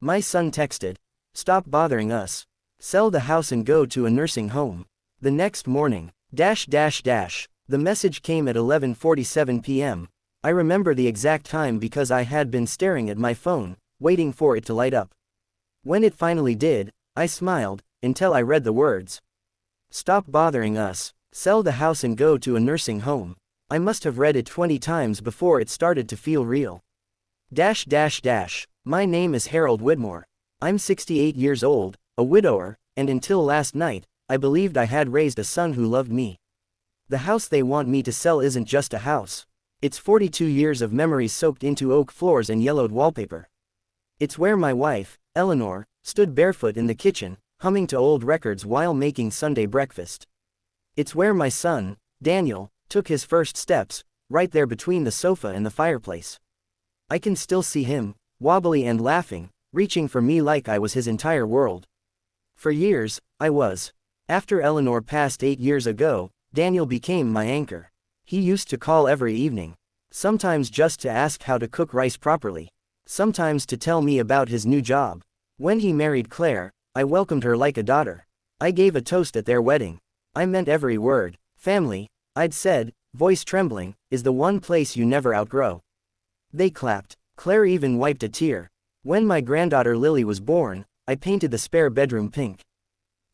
My son texted. Stop bothering us. Sell the house and go to a nursing home. The next morning. The message came at 11:47 p.m. I remember the exact time because I had been staring at my phone, waiting for it to light up. When it finally did, I smiled, until I read the words. Stop bothering us. Sell the house and go to a nursing home. I must have read it 20 times before it started to feel real. My name is Harold Whitmore. I'm 68 years old, a widower, and until last night, I believed I had raised a son who loved me. The house they want me to sell isn't just a house. It's 42 years of memories soaked into oak floors and yellowed wallpaper. It's where my wife, Eleanor, stood barefoot in the kitchen, humming to old records while making Sunday breakfast. It's where my son, Daniel, took his first steps, right there between the sofa and the fireplace. I can still see him, wobbly and laughing, reaching for me like I was his entire world. For years, I was. After Eleanor passed 8 years ago, Daniel became my anchor. He used to call every evening. Sometimes just to ask how to cook rice properly. Sometimes to tell me about his new job. When he married Claire, I welcomed her like a daughter. I gave a toast at their wedding. I meant every word. Family, I'd said, voice trembling, is the one place you never outgrow. They clapped. Claire even wiped a tear. When my granddaughter Lily was born, I painted the spare bedroom pink.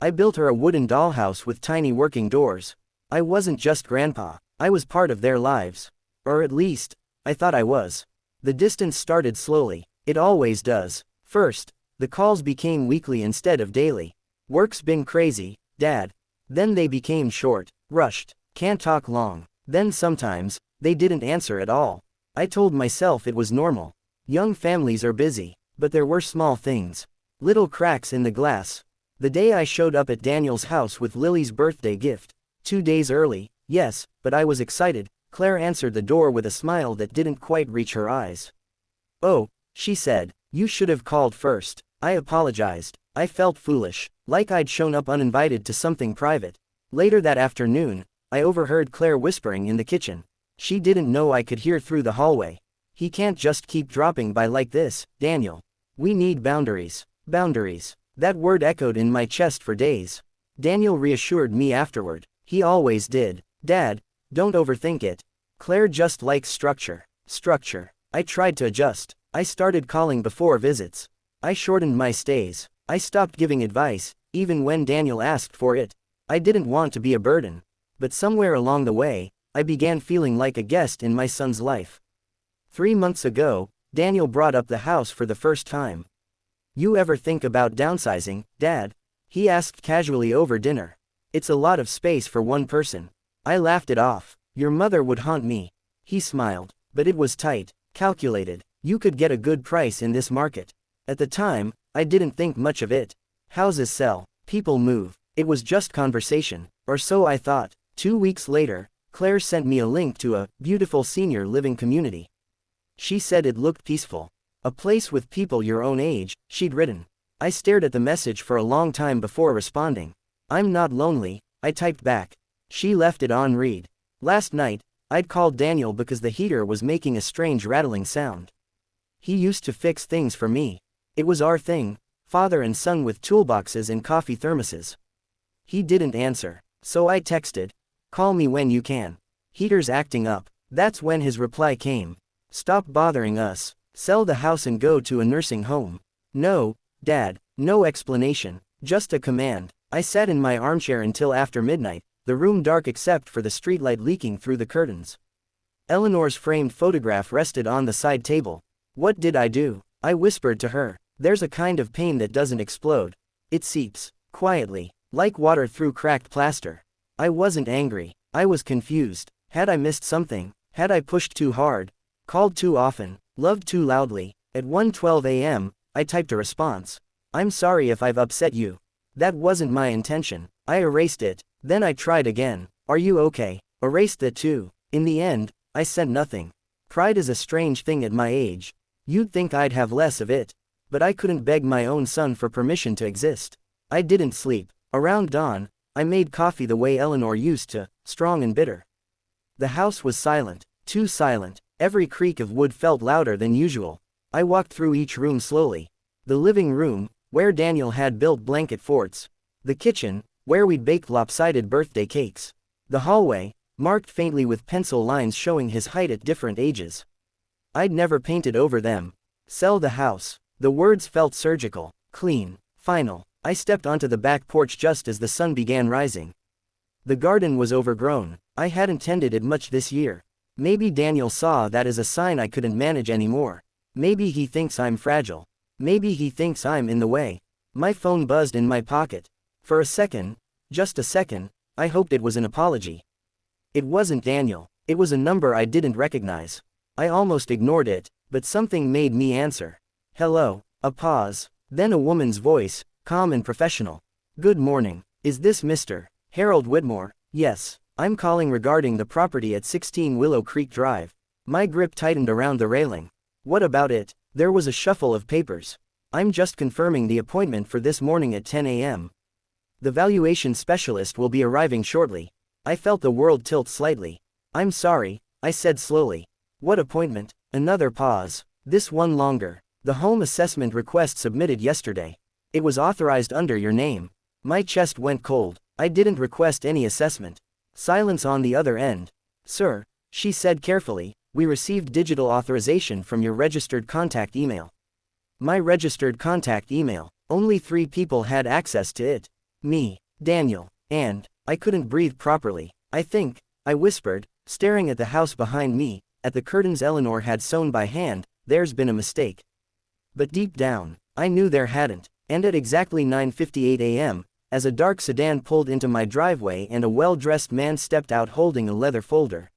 I built her a wooden dollhouse with tiny working doors. I wasn't just grandpa, I was part of their lives. Or at least, I thought I was. The distance started slowly. It always does. First, the calls became weekly instead of daily. Work's been crazy, Dad. Then they became short, rushed, can't talk long. Then sometimes, they didn't answer at all. I told myself it was normal. Young families are busy, but there were small things. Little cracks in the glass. The day I showed up at Daniel's house with Lily's birthday gift. 2 days early, yes, but I was excited. Claire answered the door with a smile that didn't quite reach her eyes. Oh, she said, you should have called first. I apologized. I felt foolish, like I'd shown up uninvited to something private. Later that afternoon, I overheard Claire whispering in the kitchen. She didn't know I could hear through the hallway. He can't just keep dropping by like this, Daniel. We need boundaries. Boundaries. That word echoed in my chest for days. Daniel reassured me afterward. He always did. Dad, don't overthink it. Claire just likes structure. Structure. I tried to adjust. I started calling before visits. I shortened my stays. I stopped giving advice, even when Daniel asked for it. I didn't want to be a burden. But somewhere along the way, I began feeling like a guest in my son's life. 3 months ago, Daniel brought up the house for the first time. You ever think about downsizing, Dad? He asked casually over dinner. It's a lot of space for one person. I laughed it off. Your mother would haunt me. He smiled. But it was tight, calculated. You could get a good price in this market. At the time, I didn't think much of it. Houses sell, people move. It was just conversation, or so I thought. 2 weeks later, Claire sent me a link to a beautiful senior living community. She said it looked peaceful. A place with people your own age, she'd written. I stared at the message for a long time before responding. I'm not lonely, I typed back. She left it on read. Last night, I'd called Daniel because the heater was making a strange rattling sound. He used to fix things for me. It was our thing, father and son with toolboxes and coffee thermoses. He didn't answer, so I texted, call me when you can. Heater's acting up. That's when his reply came. Stop bothering us. Sell the house and go to a nursing home. No, Dad, no explanation, just a command. I sat in my armchair until after midnight, the room dark except for the streetlight leaking through the curtains. Eleanor's framed photograph rested on the side table. What did I do? I whispered to her. There's a kind of pain that doesn't explode. It seeps, quietly, like water through cracked plaster. I wasn't angry. I was confused. Had I missed something? Had I pushed too hard? Called too often? Loved too loudly? At 1:12 a.m., I typed a response. I'm sorry if I've upset you. That wasn't my intention. I erased it. Then I tried again. Are you okay? Erased that too. In the end, I sent nothing. Pride is a strange thing at my age. You'd think I'd have less of it. But I couldn't beg my own son for permission to exist. I didn't sleep. Around dawn, I made coffee the way Eleanor used to, strong and bitter. The house was silent. Too silent. Every creak of wood felt louder than usual. I walked through each room slowly. The living room, where Daniel had built blanket forts. The kitchen, where we'd baked lopsided birthday cakes. The hallway, marked faintly with pencil lines showing his height at different ages. I'd never painted over them. Sell the house. The words felt surgical, clean, final. I stepped onto the back porch just as the sun began rising. The garden was overgrown. I hadn't tended it much this year. Maybe Daniel saw that as a sign I couldn't manage anymore. Maybe he thinks I'm fragile. Maybe he thinks I'm in the way. My phone buzzed in my pocket. For a second, just a second, I hoped it was an apology. It wasn't Daniel. It was a number I didn't recognize. I almost ignored it, but something made me answer. Hello. A pause. Then a woman's voice, calm and professional. Good morning. Is this Mr. Harold Whitmore? Yes. I'm calling regarding the property at 16 Willow Creek Drive. My grip tightened around the railing. What about it? There was a shuffle of papers. I'm just confirming the appointment for this morning at 10 a.m. The valuation specialist will be arriving shortly. I felt the world tilt slightly. I'm sorry, I said slowly. What appointment? Another pause. This one longer. The home assessment request submitted yesterday. It was authorized under your name. My chest went cold. I didn't request any assessment. Silence on the other end. Sir, she said carefully, we received digital authorization from your registered contact email. My registered contact email. Only 3 people had access to it. Me, Daniel, and I couldn't breathe properly. I think, I whispered, staring at the house behind me, at the curtains Eleanor had sewn by hand. There's been a mistake. But deep down, I knew there hadn't, and at exactly 9:58 a.m., as a dark sedan pulled into my driveway and a well-dressed man stepped out holding a leather folder,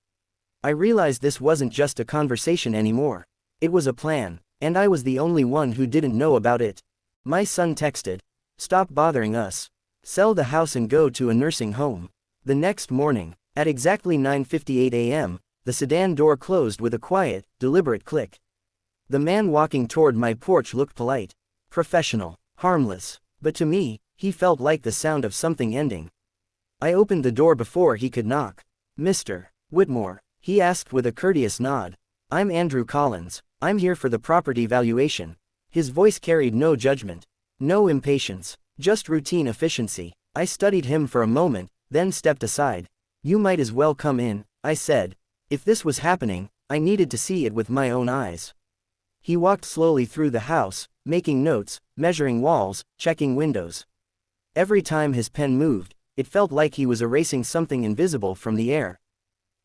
I realized this wasn't just a conversation anymore. It was a plan, and I was the only one who didn't know about it. My son texted, "Stop bothering us. Sell the house and go to a nursing home." The next morning, at exactly 9:58 a.m., the sedan door closed with a quiet, deliberate click. The man walking toward my porch looked polite, professional, harmless, but to me, he felt like the sound of something ending. I opened the door before he could knock. "Mr. Whitmore," he asked with a courteous nod. "I'm Andrew Collins. I'm here for the property valuation." His voice carried no judgment, no impatience, just routine efficiency. I studied him for a moment, then stepped aside. "You might as well come in," I said. If this was happening, I needed to see it with my own eyes. He walked slowly through the house, making notes, measuring walls, checking windows. Every time his pen moved, it felt like he was erasing something invisible from the air.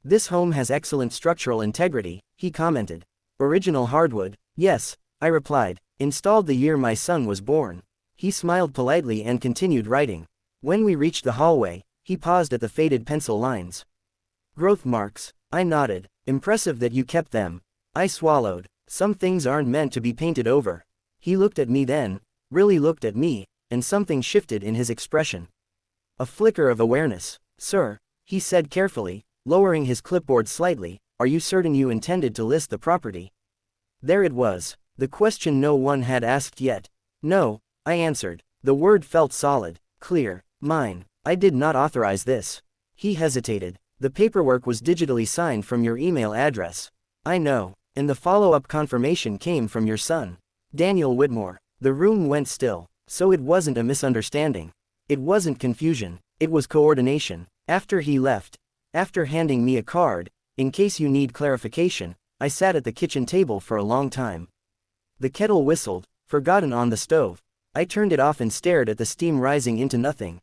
"This home has excellent structural integrity," he commented. "Original hardwood?" "Yes," I replied. "Installed the year my son was born." He smiled politely and continued writing. When we reached the hallway, he paused at the faded pencil lines. "Growth marks," I nodded. "Impressive that you kept them." I swallowed. Some things aren't meant to be painted over. He looked at me then, really looked at me, and something shifted in his expression. A flicker of awareness. "Sir," he said carefully, lowering his clipboard slightly, "are you certain you intended to list the property?" There it was, the question no one had asked yet. "No," I answered. The word felt solid, clear, mine. "I did not authorize this." He hesitated. "The paperwork was digitally signed from your email address." "I know, and the follow-up confirmation came from your son, Daniel Whitmore." The room went still. So it wasn't a misunderstanding. It wasn't confusion. It was coordination. After he left, after handing me a card, "In case you need clarification," I sat at the kitchen table for a long time. The kettle whistled, forgotten on the stove. I turned it off and stared at the steam rising into nothing.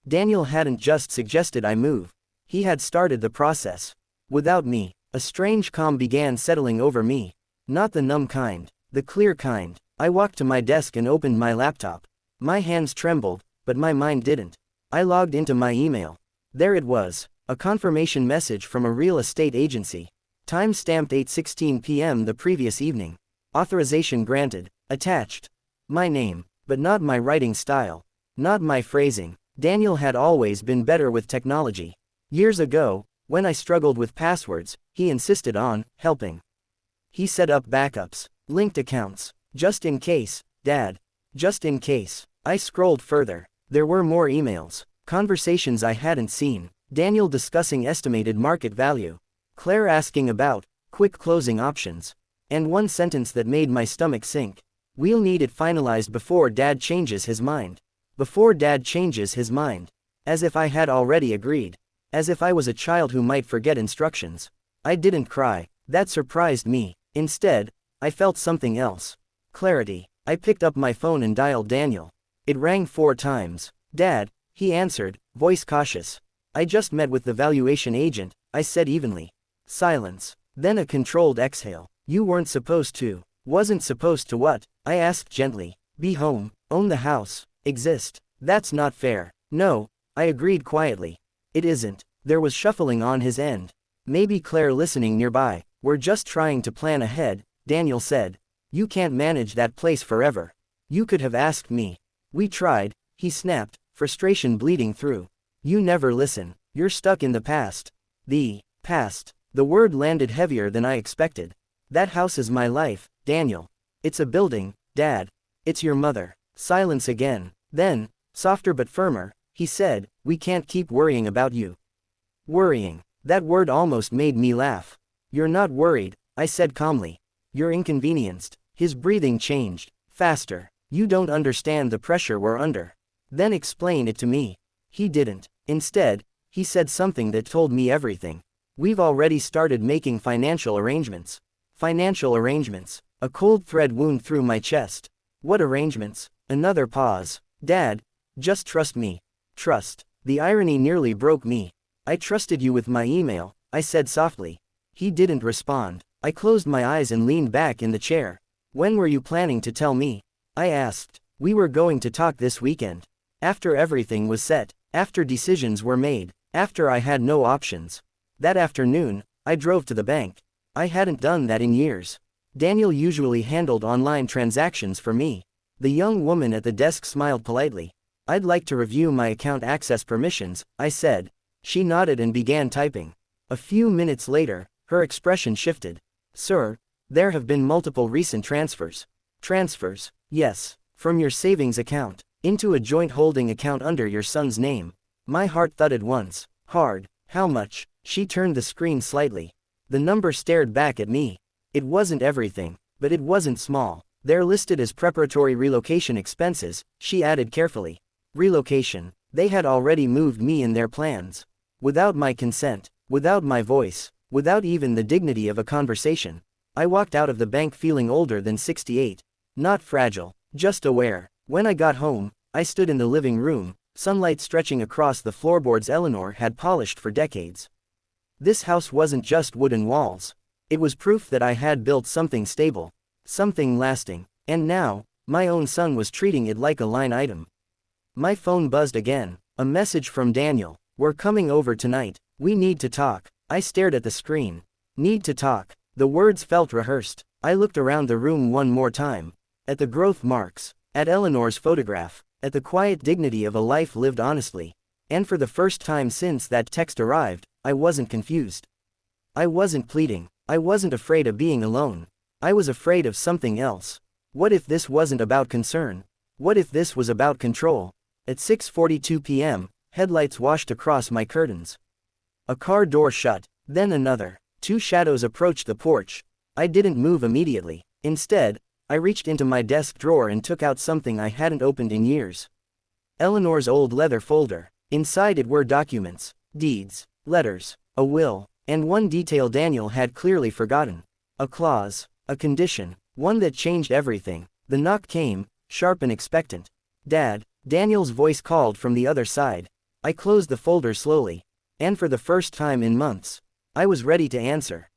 Daniel hadn't just suggested I move. He had started the process. Without me, a strange calm began settling over me. Not the numb kind, the clear kind. I walked to my desk and opened my laptop. My hands trembled, but my mind didn't. I logged into my email. There it was, a confirmation message from a real estate agency. Time stamped 8:16 p.m. the previous evening. Authorization granted. Attached. My name, but not my writing style. Not my phrasing. Daniel had always been better with technology. Years ago, when I struggled with passwords, he insisted on helping. He set up backups, linked accounts. Just in case, Dad. Just in case. I scrolled further. There were more emails. Conversations I hadn't seen. Daniel discussing estimated market value. Claire asking about quick closing options. And one sentence that made my stomach sink. We'll need it finalized before Dad changes his mind. Before Dad changes his mind. As if I had already agreed. As if I was a child who might forget instructions. I didn't cry. That surprised me. Instead, I felt something else. Clarity. I picked up my phone and dialed Daniel. It rang 4 times. Dad, he answered, voice cautious. I just met with the valuation agent, I said evenly. Silence. Then a controlled exhale. You weren't supposed to. Wasn't supposed to what? I asked gently. Be home, own the house, exist. That's not fair. No, I agreed quietly. It isn't. There was shuffling on his end. Maybe Claire listening nearby. We're just trying to plan ahead, Daniel said. You can't manage that place forever. You could have asked me. We tried, he snapped, frustration bleeding through. You never listen. You're stuck in the past. The past. The word landed heavier than I expected. That house is my life, Daniel. It's a building, Dad. It's your mother. Silence again. Then, softer but firmer, he said, we can't keep worrying about you. Worrying. That word almost made me laugh. You're not worried, I said calmly. You're inconvenienced. His breathing changed. Faster. You don't understand the pressure we're under. Then explain it to me. He didn't. Instead, he said something that told me everything. We've already started making financial arrangements. Financial arrangements. A cold thread wound through my chest. What arrangements? Another pause. Dad, just trust me. Trust. The irony nearly broke me. I trusted you with my email, I said softly. He didn't respond. I closed my eyes and leaned back in the chair. When were you planning to tell me? I asked. We were going to talk this weekend. After everything was set. After decisions were made. After I had no options. That afternoon, I drove to the bank. I hadn't done that in years. Daniel usually handled online transactions for me. The young woman at the desk smiled politely. I'd like to review my account access permissions, I said. She nodded and began typing. A few minutes later, her expression shifted. Sir, there have been multiple recent transfers. Transfers, yes, from your savings account, into a joint holding account under your son's name. My heart thudded once, hard. How much? She turned the screen slightly. The number stared back at me. It wasn't everything, but it wasn't small. They're listed as preparatory relocation expenses, she added carefully. Relocation. They had already moved me in their plans. Without my consent, without my voice, without even the dignity of a conversation. I walked out of the bank feeling older than 68. Not fragile, just aware. When I got home, I stood in the living room, sunlight stretching across the floorboards Eleanor had polished for decades. This house wasn't just wooden walls. It was proof that I had built something stable. Something lasting. And now, my own son was treating it like a line item. My phone buzzed again. A message from Daniel. We're coming over tonight. We need to talk. I stared at the screen. Need to talk. The words felt rehearsed. I looked around the room one more time. At the growth marks. At Eleanor's photograph. At the quiet dignity of a life lived honestly. And for the first time since that text arrived, I wasn't confused. I wasn't pleading. I wasn't afraid of being alone. I was afraid of something else. What if this wasn't about concern? What if this was about control? At 6:42 p.m., headlights washed across my curtains. A car door shut, then another. 2 shadows approached the porch. I didn't move immediately. Instead, I reached into my desk drawer and took out something I hadn't opened in years. Eleanor's old leather folder. Inside it were documents, deeds, letters, a will, and one detail Daniel had clearly forgotten. A clause, a condition, one that changed everything. The knock came, sharp and expectant. Dad, Daniel's voice called from the other side. I closed the folder slowly. And for the first time in months, I was ready to answer.